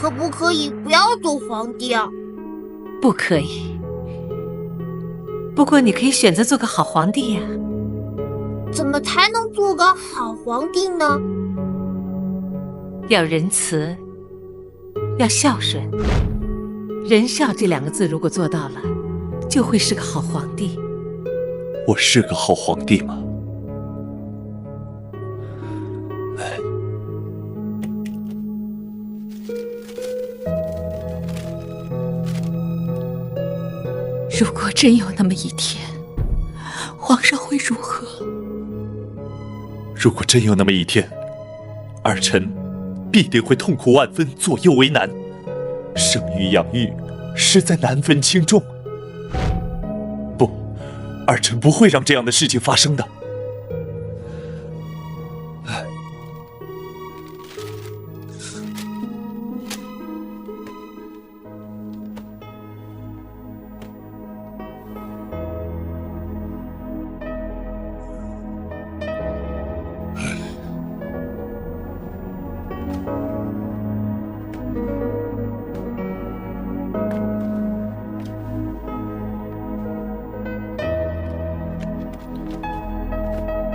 可不可以不要做皇帝啊？不可以。不过你可以选择做个好皇帝呀。怎么才能做个好皇帝呢？要仁慈，要孝顺。仁孝这2个字如果做到了，就会是个好皇帝。我是个好皇帝吗？如果真有那么一天，皇上会如何？如果真有那么一天，儿臣必定会痛苦万分，左右为难。生育养育，实在难分轻重。不，儿臣不会让这样的事情发生的。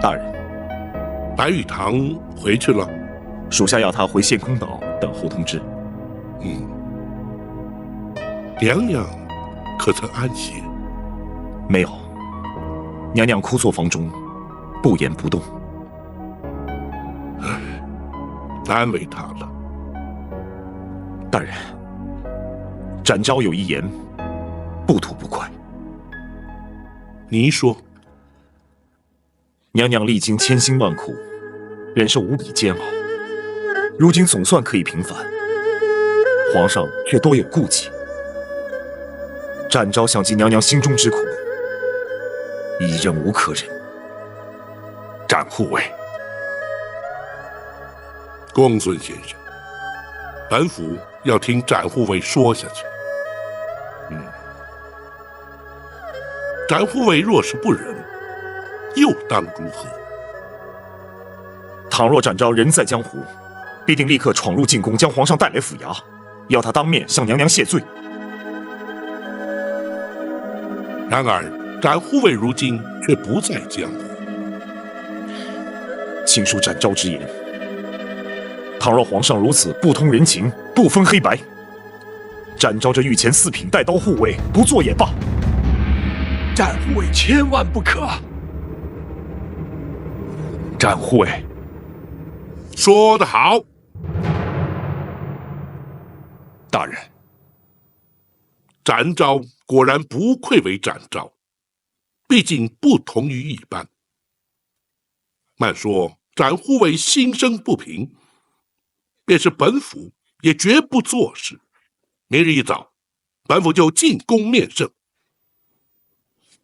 大人，白玉堂回去了。属下要他回献空岛等候通知。娘娘可曾安歇？没有，娘娘枯坐房中，不言不动。难为她了。大人，展昭有一言，不吐不快。你说。娘娘历经千辛万苦，忍受无比煎熬，如今总算可以平反，皇上却多有顾忌。展昭想尽娘娘心中之苦，已忍无可忍。展护卫，公孙先生，本府要听展护卫说下去。展护卫若是不忍，又当如何？倘若展昭人在江湖，必定立刻闯入进宫，将皇上带来府衙，要他当面向娘娘谢罪。然而展护卫如今却不在江湖。请恕展昭之言，倘若皇上如此不通人情，不分黑白，展昭这御前4品带刀护卫不做也罢。展护卫千万不可！展护卫，说得好。大人，展昭果然不愧为展昭，毕竟不同于一般。慢说展护卫心生不平，便是本府也绝不做事。明日一早，本府就进宫面圣。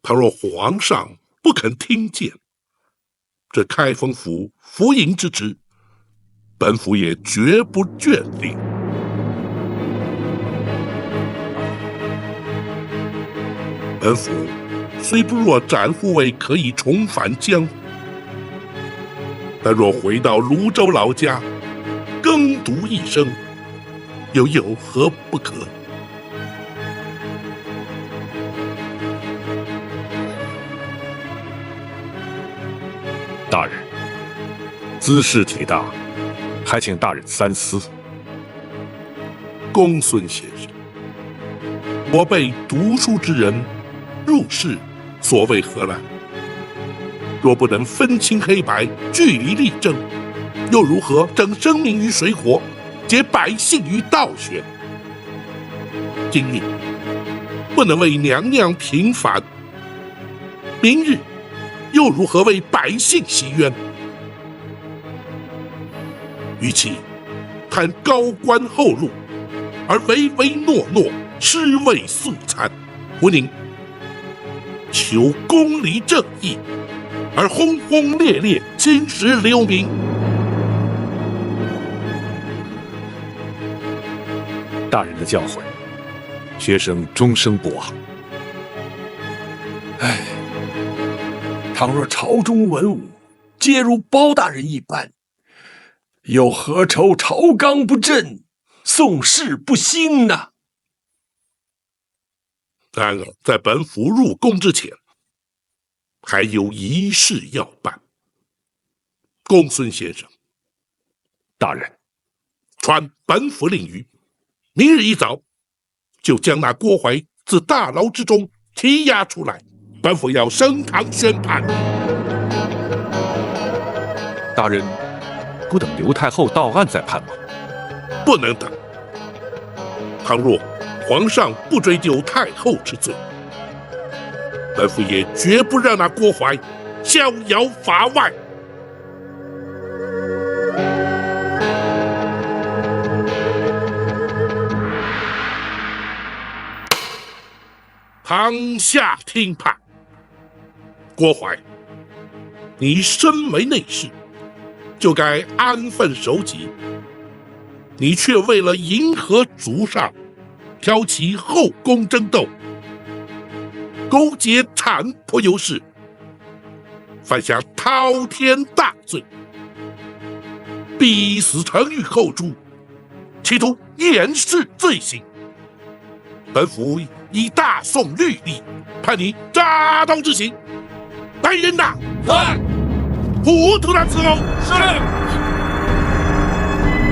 倘若皇上不肯听谏，这开封府服营之职，本府也绝不眷恋。本府虽不若展护卫可以重返江湖，但若回到泸州老家，耕读一生，又有何不可？大人，兹事体大，还请大人三思。公孙先生，我辈读书之人，入世所谓何来？若不能分清黑白，据理力争，又如何整生民于水火，解百姓于倒悬？今日不能为娘娘平反，明日又如何为百姓洗冤？与其贪高官厚禄，而唯唯诺诺，尸位素餐，不宁求公理正义，而轰轰烈烈，青史留名。大人的教诲，学生终生不忘。倘若朝中文武皆如包大人一般，又何愁朝纲不振，宋氏不兴呐。然而，在本府入宫之前，还有一事要办。公孙先生，大人，传本府令谕，明日一早就将那郭槐自大牢之中提押出来，本府要升堂宣判。大人不等刘太后到案再判吗？不能等。倘若皇上不追究太后之罪，本府也绝不让那郭槐逍遥法外。堂下听判。郭槐，你身为内侍，就该安分守己，你却为了迎合族上，挑起后宫争斗，勾结产婆尤氏，犯下滔天大罪，逼死程昱后主，企图掩饰罪行。本府以大宋律例，判你扎刀之刑。来人呐！在。糊涂他伺候。是。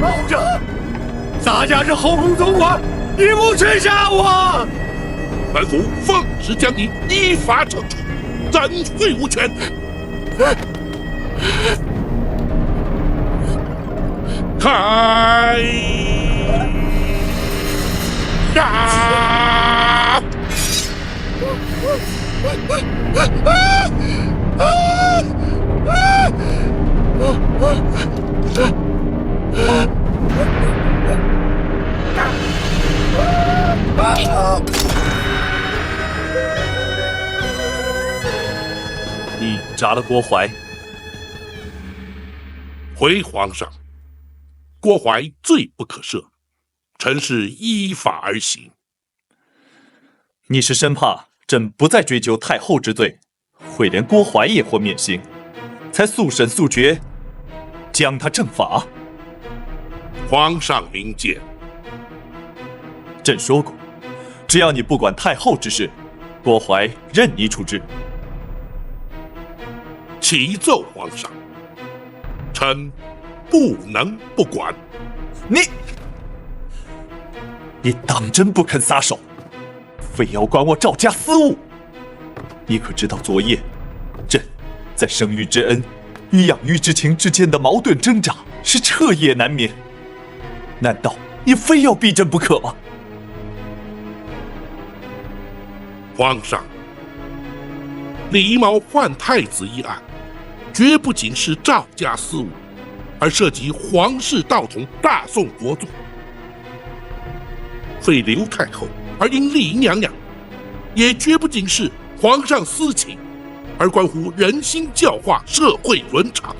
保着，洒家是后宫总管，你不去杀我！本府奉旨将你依法惩处，怎会无权？开杀！你杀了郭槐，回皇上，郭槐罪不可赦，臣是依法而行。你是生怕朕不再追究太后之罪，会连郭槐也获免刑，才速审速决，将他正法。皇上明鉴。朕说过，只要你不管太后之事，郭槐任你处置。启奏皇上，臣不能不管。你当真不肯撒手，非要管我赵家私务？你可知道昨夜朕在生育之恩与养育之情之间的矛盾挣扎是彻夜难眠？难道你非要逼朕不可吗？皇上，李某换太子一案，绝不仅是赵家私务，而涉及皇室道统、大宋国祚。废刘太后而因丽娘娘，也绝不仅是皇上私情，而关乎人心教化、社会伦常。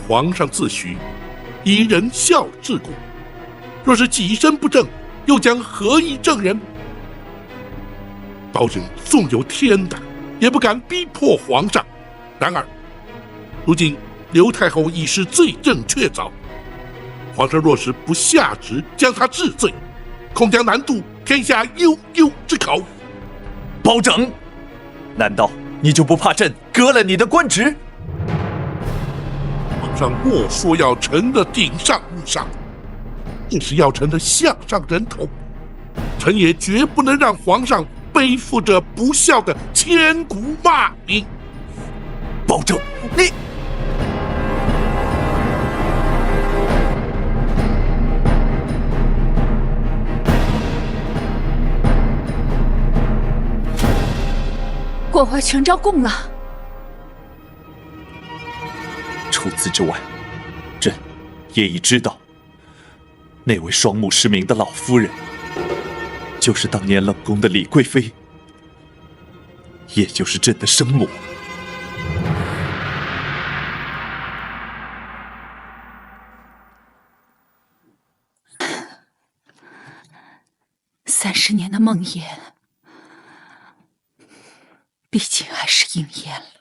皇上自诩以仁孝治国，若是己身不正，又将何以正人？包拯纵有天胆，也不敢逼迫皇上。然而，如今刘太后已是罪证确凿，皇上若是不下旨将她治罪，恐将难渡天下悠悠之考。包拯，难道你就不怕朕革了你的官职？皇上莫说要臣的顶上无上，更是要臣的项上人头。臣也绝不能让皇上背负着不孝的千古骂名。包拯，你郭槐全招供了。除此之外，朕也已知道，那位双目失明的老夫人，就是当年冷宫的李贵妃，也就是朕的生母。30年的梦魇，毕竟还是应验了。